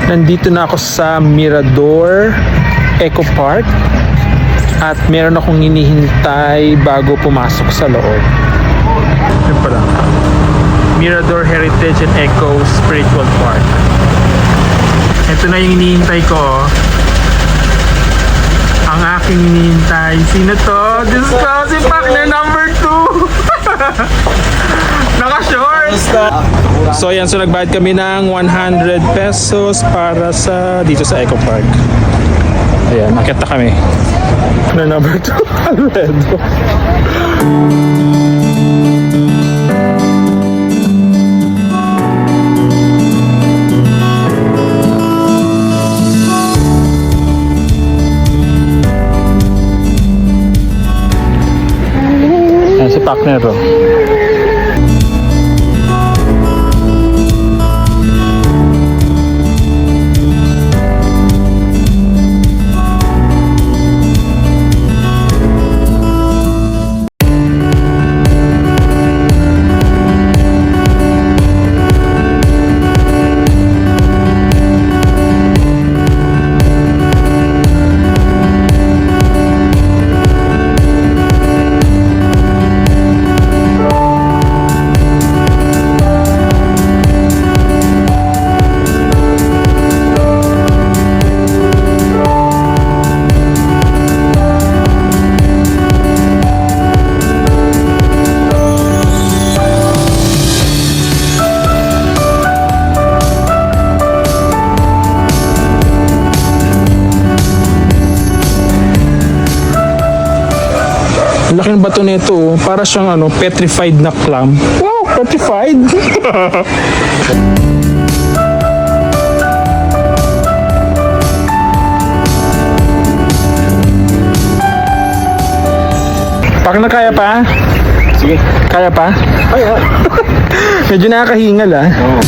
Nandito na ako sa Mirador Eco Park at meron akong hinihintay bago pumasok sa loob. Yan pala. Mirador Heritage and Eco Spiritual Park. Ito na yung hinihintay ko. Ang aking hinihintay. Sino to? Diyos ko, si partner number 2. Naka-shorts. So ayan, so nagbayad kami ng 100 pesos para sa dito sa Eco Park. Ayan, nakita kami. Na number 2, Alfredo. Ayan, si partner. Laking bato nito, oh. Para siyang petrified na clam. Wow, petrified. Pak na kaya pa? Sige. Kaya pa? Kaya. Medyo nakakahingal ah. Oo.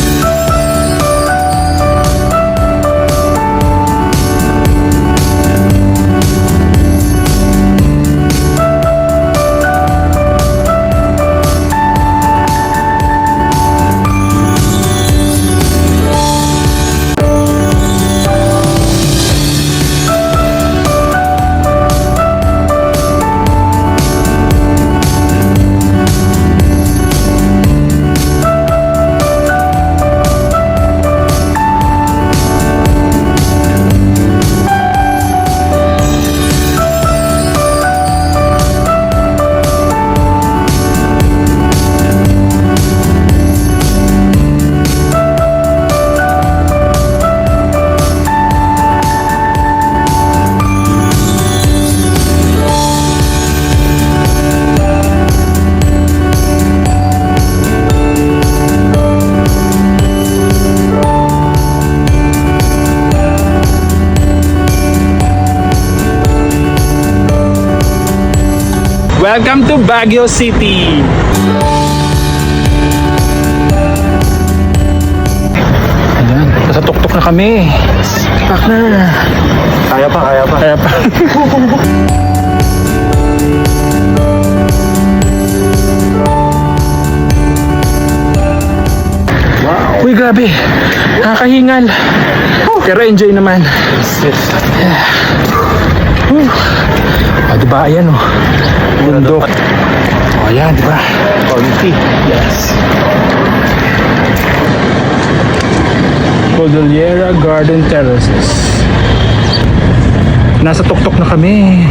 Welcome to Baguio City! Ayan, nasa tuktok na kami. Partner! Kaya pa, kaya pa. Kaya pa. Wow! Uy, grabe! Nakakahingal. Pero enjoy naman. Yes. Yeah. Diba? Ayan oh. Bundok. Oh, ayan, diba? Quality. Yes. Cordillera Garden Terraces. Nasa tuktok na kami.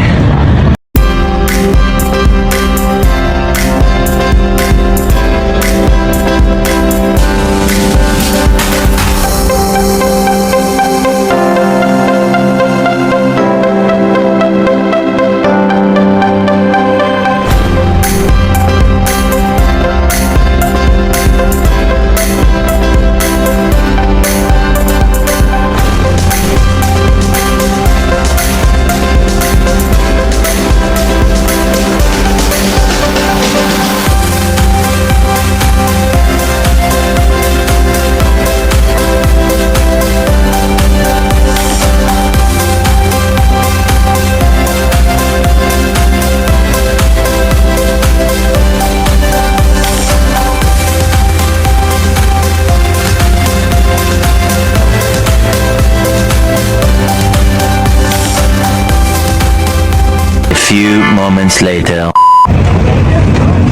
few moments later.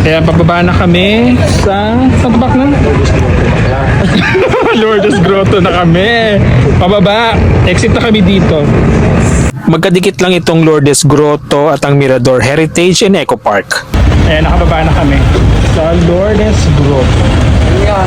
Kaya pababa na kami sa... Saan ba na? Lourdes Grotto na kami. Pababa. Exit na kami dito. Magkadikit lang itong Lourdes Grotto at ang Mirador Heritage and Eco Park. Ayan, nakababa na kami sa Lourdes Grotto. Ayan,